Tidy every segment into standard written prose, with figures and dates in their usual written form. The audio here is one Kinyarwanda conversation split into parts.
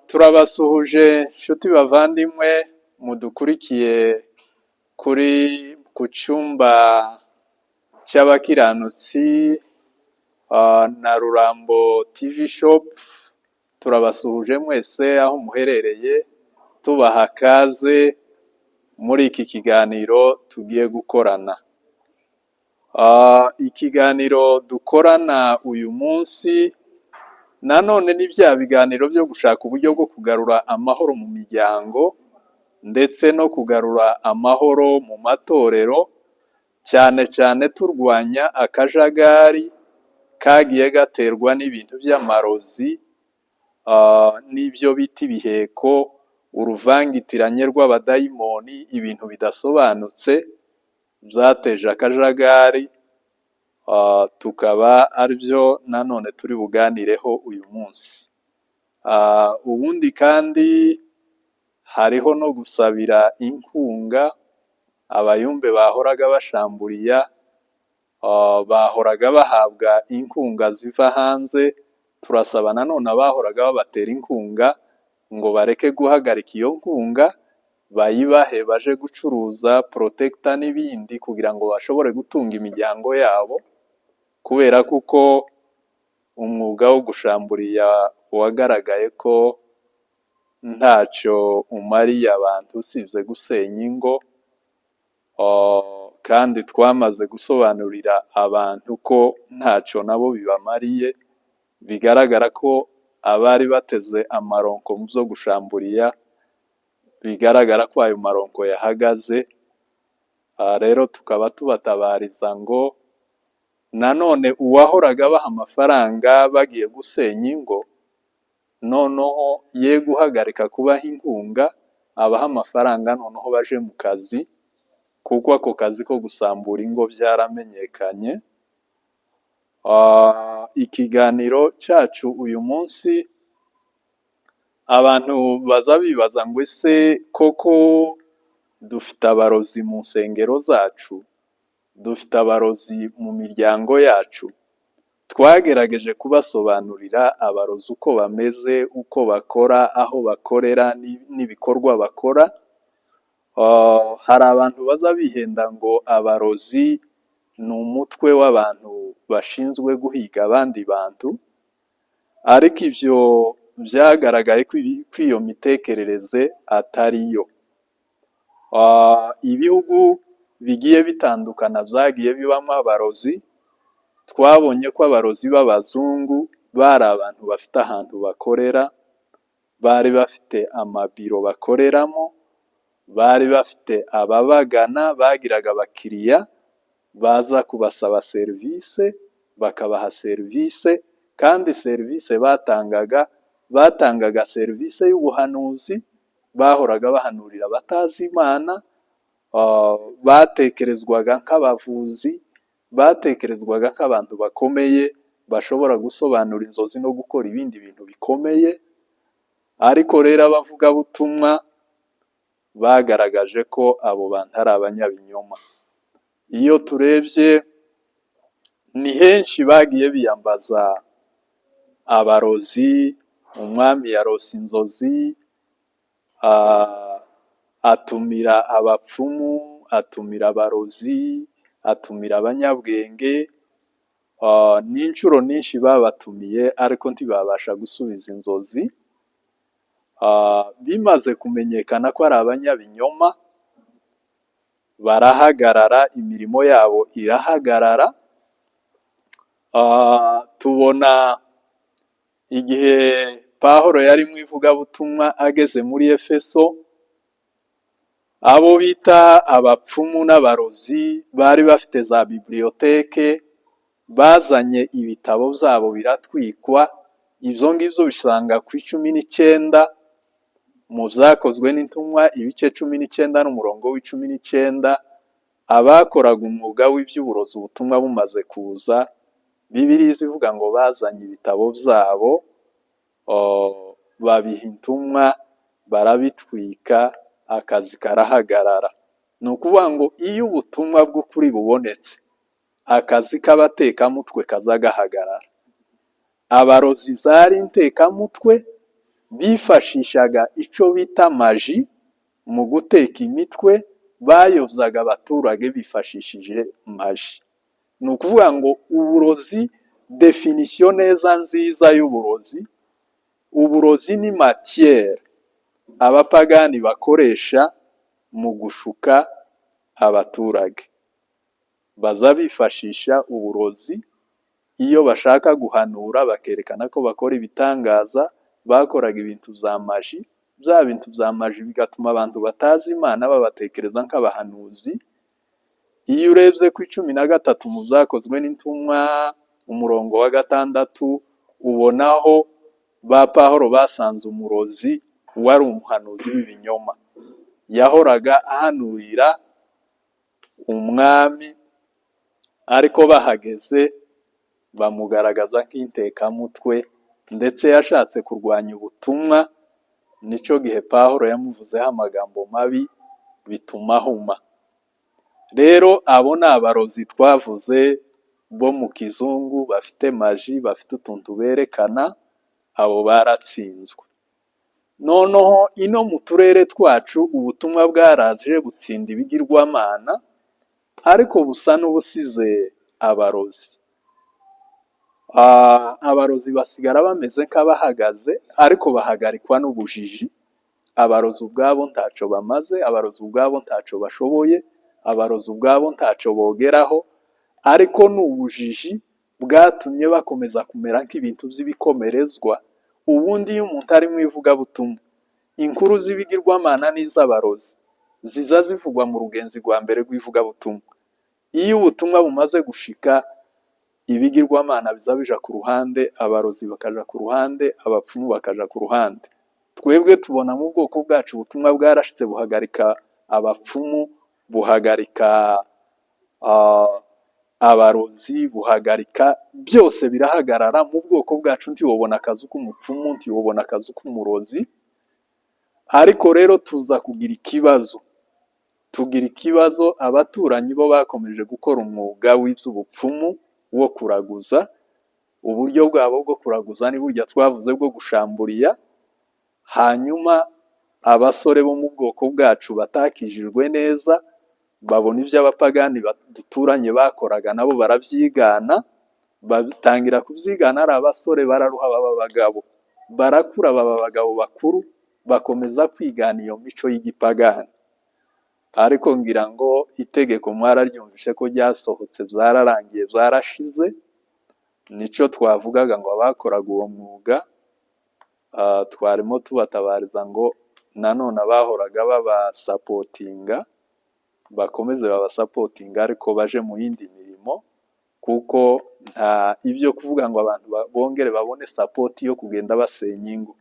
Turabasuhuje nshuti bavandimwe mudukurikiye kuri ku cyumba cy'abakiranutsi na Rurambo TV Shop. Turabasuhuje mwese aho muherereye, tubaha kaze muri iki kiganiro tugiye gukorana. Ikiganiro dukorana uyu munsi nanone ni bya biganiro byo gushaka uburyo bwo kugarura amahoro mu miryango ndetse no kugarura amahoro mu matorero, cyane cyane turwanya akajagari kagiye gaterwa n'ibintu by'amarozi n'ibyo bita ibiheko, uruvangitiranye rw'abadayimoni, ibintu bidasobanutse byateje akajagari, tukaba aribyo nanone turi buganireho uyu munsi. Ubundi kandi hariho no gusabira inkunga abayumbe bahoraga bashamburiya, bahoraga bahabwa inkunga ziva hanze. Turasaba nanone abahoraga babatera inkunga ngo bareke guhagarika iyo nkunga, bayibahe baje gucuruza protector n'ibindi kugira ngo bashobore gutunga imiryango yabo, kubera kuko umwuga wo gushamburiya wagaragaye ko ntacyo umariye abantu usibye gusenya ingo, kandi twamaze gusobanurira abantu ko ntacyo nabo bibamariye. Bigaragara ko abari bateze amaronko mu byo gushamburiya, bigaragara ko ayo maronko yahagaze. Rero tukaba tubatabariza ngo nanone uwahoraga baha amafaranga bagiye gusenya ingo, noneho ye guhagarika kubaha inkunga, abaha amafaranga noneho baje mu kazi, kuko ako kazi ko gusambura ingo byaramenyekanye. Ikiganiro cyacu uyu munsi, abantu baza bibaza ngo ese koko dufite abarozi mu nsengero zacu, dufite abarozi mu miryango yacu? Twagerageje kubasobanurira abarozi uko bameze, uko bakora, aho bakorera n'ibikorwa bakora. Hari abantu baza bihenda ngo abarozi ni umutwe w'abantu bashinzwe guhiga abandi bantu, ariko ibyo byagaragaye ko iyo mitekerereze atari yo. Ibihugu bigiye bitandukana byagiye bibamo abarozi. Twabonye ko abarozi b'abazungu bari abantu bafite ahantu bakorera, bari bafite amabiro bakoreramo, bari bafite ababagana, bagiraga abakiriya baza kubasaba serivisi, bakabaha serivisi, kandi serivisi batangaga serivisi y'ubuhanuzi. Bahoraga bahanurira abatazi Imana, batekerezwaga nk'abavuzi, batekerezwaga nk'abantu bakomeye bashobora gusobanura inzozi no gukora ibindi bintu bikomeye. Ariko rero abavugabutumwa bagaragaje ko abo bantu ari abanyabinyoma. Iyo turebye ni henshi bagiye biyambaza abarozi. Umwami yarose inzozi, atumira abapfumu, atumira abarozi, atumira abanyabwenge. N'inshuro nyinshi babatumiye ariko ntibabasha gusubiza inzozi. Bimaze kumenyekana ko ari abanyabinyoma, barahagarara, imirimo yabo irahagarara. Tubona igihe Pawulo yari mu ivugabutumwa ageze muri Efeso, abo bita abapfumu n'abarozi bari bafite za bibliyoteke, bazanye ibitabo byabo biratwikwa. Ibyo ngibyo bisanga ku 19 mu Byakozwe n'Intumwa, ibice 19 n'umurongo w'19. Abakoraga umwuga w'iby'uburozi ubutumwa bumaze kuza, Bibiliya ivuga ngo bazanye ibitabo byabo, babiha intumwa, barabitwika, akazi karahagarara. Ni ukuvuga ngo iyo ubutumwa bw'ukuri bubonetse, akazi k'abatekamutwe kaza gahagarara. Abarozi zari intekamutwe, bifashishaga ico bita maji mu guteka imitwe, bayobyaga abaturage bifashishije maji. Ni ukuvuga ngo uburozi, definisiyo neza nziza y'uburozi, uburozi ni matière abapagani bakoresha mu gushuka abaturage. Baza bifashisha uburozi iyo bashaka guhanura, bakerekana ko bakora ibitangaza, bakoraga ibintu bya maji. Bya bintu bya maji bigatuma abantu batazi Imana babatekereza nk'abahanuzi. Iyo urebye ku 13 mu byakozwe n'intumwa umurongo wa 6, ubonaho ba Pawulo basanze umurozi wari umuhanuzi w'ibinyoma. Yahoraga ahanurira umwami, ariko bahageze bamugaragaza nk'intekamutwe, ndetse yashatse kurwanya ubutumwa. Nico gihe Pawulo yamuvuzeho amagambo mabi bituma ahuma. Rero abo ni abarozi twavuze bo mu kizungu, bafite maji, bafite utuntu berekana, abo baratsinzwe. Noneho ino mu turere twacu ubutumwa bwaraje butsinda ibigirwamana, ariko busa n'ubusize abarozi. Abarozi basigara bameze nk'abahagaze, ariko bahagarikwa n'ubujiji. Abarozi ubwabo ntaco bamaze, abarozi ubwabo ntaco bashoboye, abarozi ubwabo ntaco bogeraho, ariko n'ubujiji bwatumye bakomeza kumera nk'ibintu by'ibikomerezwa. Ubundi iyo umuntu ari mu ivugabutumwa, inkuru z'ibigirwamana n'iz'abarozi ziza zivugwa mu rugenzi rwa mbere rw'ivugabutumwa. Iyo ubutumwa bumaze gushika, ibigirwamana biza bija ku ruhande, abarozi bakaja ku ruhande, abapfumu bakaja ku ruhande. Twebwe tubona mu bwoko bwacu ubutumwa bwarashitse buhagarika abapfumu, buhagarika abarozi, buhagarika byose, birahagarara. Mu bwoko bwacu ntiwobona akazu k'umupfumu, ntiwobona akazu k'umurozi. Ariko rero tuza kugira ikibazo, abaturanyi bo bakomeje gukora umwuga w'iby'ubupfumu wo kuraguza. Uburyo bwabo bwo kuraguza ni burya twavuze bwo gushamburiya. Hanyuma abasore bo mu bwoko bwacu batakijijwe neza babona ibyo abapagani duturanye bakoraga, nabo barabyigana, batangira kubyigana. Ari abasore bararuha baba abagabo, barakura baba abagabo bakuru, bakomeza kwigana iyo mico y'igipagani. Ariko ngira ngo itegeko mwararyumvishe ko ryasohotse, byararangiye, byarashize. Nico twavugaga ngo abakoraga uwo mwuga, twarimo tubatabariza ngo nanone abahoraga babasapotinga bakomeze babasapotinga, ariko baje mu yindi mirimo, kuko nta ibyo kuvuga ngo abantu bongere babone sapoti yo kugenda basenya ingo,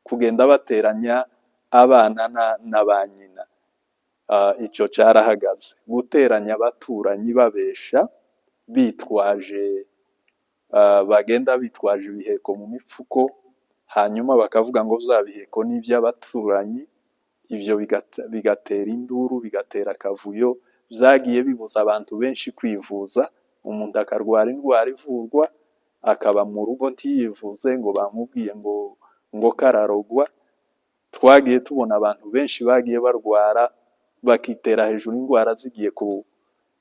kugenda bateranya abana na ba nyina. Ico carahagaze. Guteranya abaturanyi babesha, bitwaje bagenda bitwaje ibiheko mu mifuko, hanyuma bakavuga ngo bya biheko ni iby'abaturanyi. Ibyo bigatera induru, bigatera akavuyo, byagiye bibuza abantu benshi kwivuza. Umuntu akarwara indwara ivurwa, akaba mu rugo ntiyivuze, ngo bamubwiye ngo kararogwa. Twagiye tubona abantu benshi bagiye barwara, bakitera hejuru indwara zigiye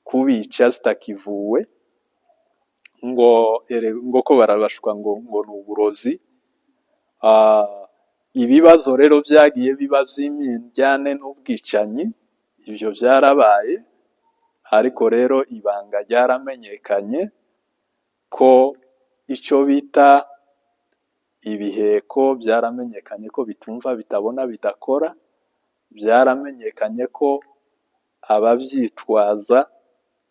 kubica zitakivuwe, ngo ko barabashwa ngo ni uburozi. Ibibazo rero byagiye biba by'imyiryane n'ubwicanyi, ibyo byarabaye. Ariko rero ibanga ryaramenyekanye ko icyo bita ibiheko, byaramenyekanye ko bitumva, bitabona, bidakora. Byaramenyekanye ko ababyitwaza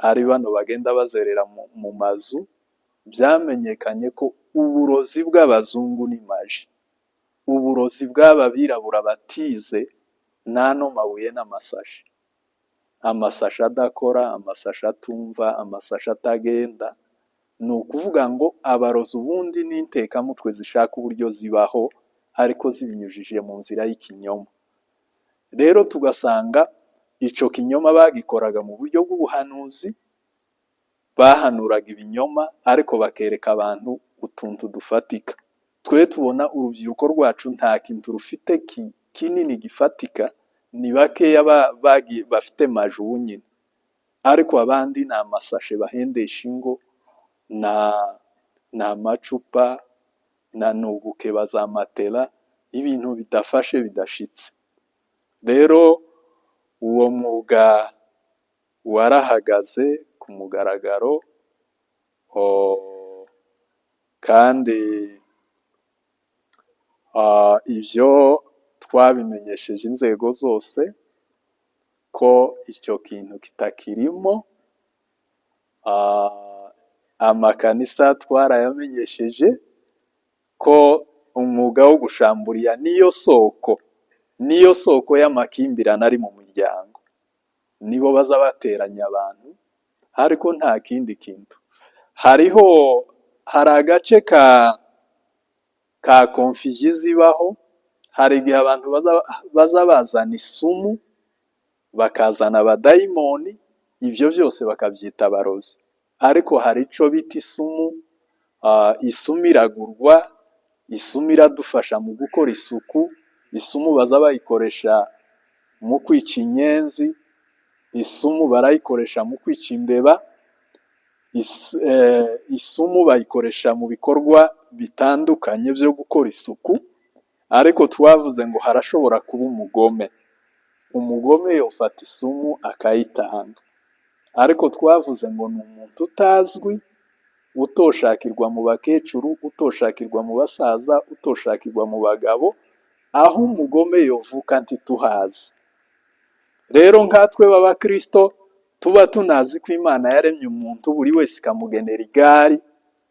ari bano bagenda bazerera mu mazu. Byamenyekanye ko uburozi bw'abazungu ni maji, uburozi bw'aba birabura batize n'ano mabuye n'amasashi. Amasashi adakora, amasashi atumva, amasashi atagenda. Ni ukuvuga ngo abarozi ubundi ni intekamutwe zishaka uburyo zibaho, ariko zibinyujije mu nzira y'ikinyoma. Rero tugasanga ico kinyoma bagikoraga mu buryo bw'ubuhanuzi, bahanuraga ibinyoma, ariko bakereka abantu utuntu dufatika. twe tubona urubyiruko rwacu nta kintu rufite kinini gifatika, ni bakeya bafite majubu nyine, ariko abandi ni amasashe bahendesha ingo, ni amacupa, ni ugukeba za matela, ibintu bidafashe bidashitse. Rero uwo mwuga warahagaze ku mugaragaro, kandi ibyo twabimenyesheje inzego zose ko icyo kintu kitakirimo. Amakanisa twarayamenyesheje ko umwuga wo gushamburiya niyo soko y'amakimbirane ari mu miryango, nibo baza bateranya abantu, ariko nta kindi kintu. Hari agace ka konfiji zibaho, hari igihe abantu baza bazana isumu, bakazana abadayimoni, ibyo byose bakabyita abarozi. Ariko hari icyo bita isumu. Isumu iragurwa, isumu iradufasha mu gukora isuku, isumu baza bayikoresha mu kwica inyenzi, isumu barayikoresha mu kwica imbeba, isumu bayikoresha mu bikorwa bitandukanye byo gukora isuku. Ariko twavuze ngo harashobora kuba umugome yofata isumu akayitanga, ariko twavuze ngo ni umuntu utazwi, utoshakirwa mu bakecuru, utoshakirwa mu basaza, utoshakirwa mu bagabo, aho umugome yovuka ntituhazi. Rero nkatwe b'abakristo tuba tunazi ko Imana yaremye umuntu buri wese ikamugenera igari,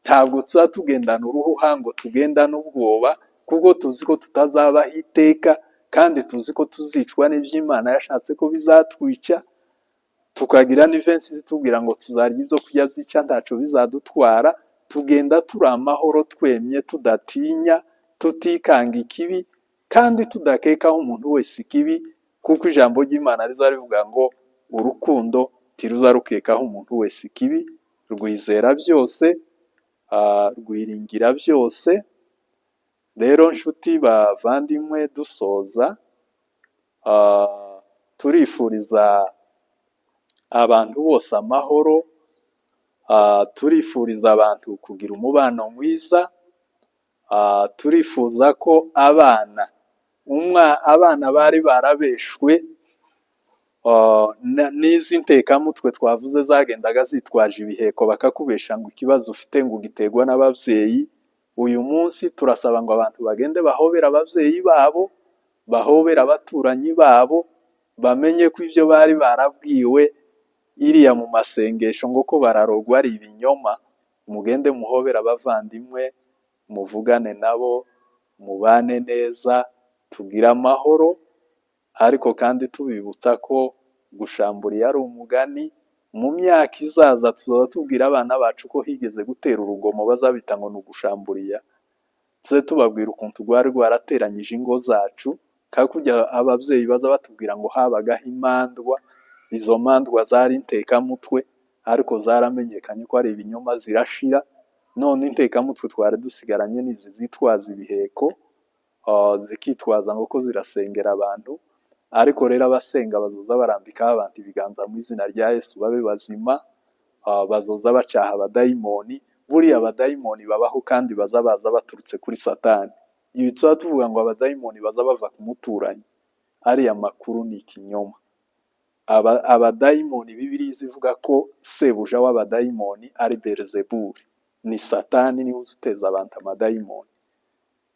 ntabwo tuba tugendana uruhuha ngo tugendane ubwoba, kuko tuzi ko tutazabaho iteka, kandi tuzi ko tuzicwa n'iby'Imana yashatse ko bizatwica, tukagira n'ivensi zitubwira ngo tuzarya ibyo kurya byica ntaco bizadutwara. Tugenda turi amahoro, twemye, tudatinya, tutikanga ikibi, kandi tudakekaho umuntu wese ikibi, kuko ijambo ry'Imana riza rivuga ngo urukundo tiruza rukekaho umuntu wese ikibi, rwizera byose, rwiringira byose. Rero nshuti bavandimwe, dusoza, turifuriza abantu bose amahoro, turifuriza abantu kugira umubano mwiza, turifuza ko abana bari barabeshwe n'izi ntekamutwe twavuze zagendaga zitwaje ibiheko bakakubesha ngo ikibazo ufite ngo giterwa n'ababyeyi. Uyu munsi turasaba ngo abantu bagende bahobera ababyeyi babo, bahobera abaturanyi babo, bamenye ko ibyo bari barabwiwe iriya mu masengesho ngo ko bararogwa ari ibinyoma. Mugende muhobera abavandimwe, muvugane nabo, mubane neza, tugire amahoro. Ariko kandi tubibutsa ko gushamburiya ari umugani. Mu myaka izaza tuzoba tubwira abana bacu ko higeze gutera urugomo bazabita ngo ni ugushamburiya, tuze tubabwira ukuntu rwari rwarateranyije ingo zacu, kandi kujya ababyeyi baza batubwira ngo habagaho imandwa. Izo mandwa zari intekamutwe, ariko zaramenyekanye ko ari ibinyoma, zirashira. None intekamutwe twari dusigaranye n'izi zitwaza ibiheko, zikitwaza ngo ko zirasengera abantu. Ariko rero abasenga bazoza barambikaho abantu ibiganza mu izina rya Yesu babe bazima, bazoza bacaha abadayimoni. Buriya abadayimoni babaho kandi baza baturutse kuri Satani. Ibi tuba tuvuga ngo abadayimoni baza bava ku muturanyi, ariya makuru ni ikinyoma. Abadayimoni Bibiliya zivuga ko sebuja w'abadayimoni ari Belzebuli, ni Satani niwe uzuteza abantu amadayimoni.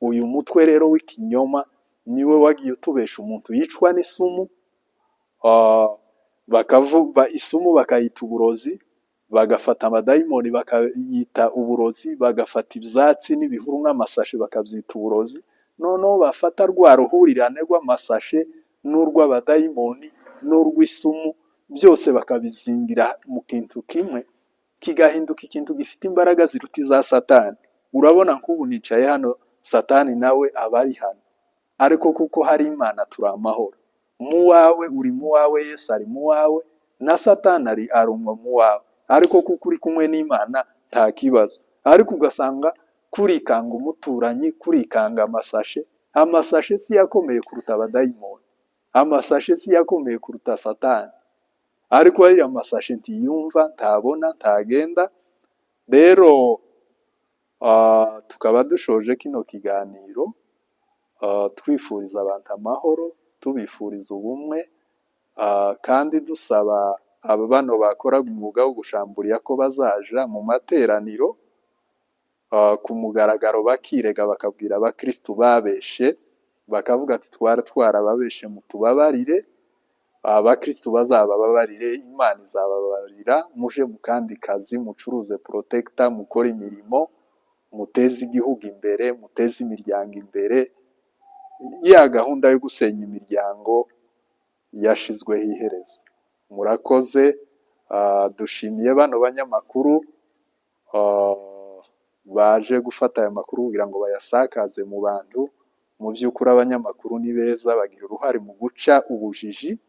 Uyu mutwe rero w'ikinyoma niwe wagiye utubesha umuntu yicwa n'isumu, isumu bakayita uburozi, bagafata amadayimoni bakayita uburozi, bagafata ibyatsi n'ibihuru nk'amasashe bakabyita uburozi. Noneho bafata rwa ruhurirane rw'amasashe n'urw'abadayimoni n'urw'isumu, byose bakabizingira mu kintu kimwe, kigahinduka ikintu gifite imbaraga ziruta iza Satani. Urabona nk'ubu nicaye hano, Satani nawe aba ari hano, ariko kuko hari Imana turi amahoro. Mu wawe uri mu wawe, Yesu ari mu wawe, na Satani ari umwe mu wawe, ariko kuko uri kumwe n'Imana nta kibazo. Ariko ugasanga kurikanga umuturanyi, kurikanga amasashe si yakomeye kuruta abadayimoni, amasashe si yakomeye kuruta satani, ariko ariya amasashe ntiyumva, ntabona, ntagenda. Rero tukaba dushoje kino kiganiro twifuriza abantu amahoro, tubifuriza ubumwe, kandi dusaba bano bakoraga umwuga wo gushamburiya ko bazaja mu materaniro ku mugaragaro bakirega, bakabwira abakristu babeshe, bakavuga ati twari twarababeshe, mutubabarire. Abakristu bazabababarire, Imana izababarira, muje mu kandi kazi, mucuruze protector, mukore imirimo, muteze igihugu imbere, muteze imiryango imbere. Ya gahunda yo gusenya imiryango yashizweho iherezo. Murakoze. Dushimiye bano banyamakuru baje gufata aya makuru kugira ngo bayasakaze mu bantu. Mu by'ukuri abanyamakuru ni beza, bagira uruhare mu guca ubujiji.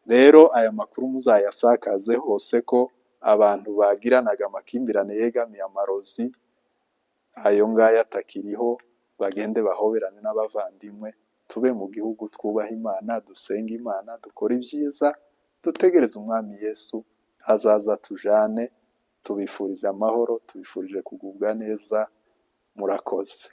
Rero aya makuru muzayasakaze hose, ko abantu bagiranaga amakimbirane yegamiye amarozi ayo ngayo atakiriho, bagende bahoberane n'abavandimwe, tube mu gihugu twubaha Imana, dusenga Imana, dukora ibyiza, dutegereze umwami Yesu azaza tujane. Tubifurije amahoro, tubifurije kugubwa neza. Murakoze.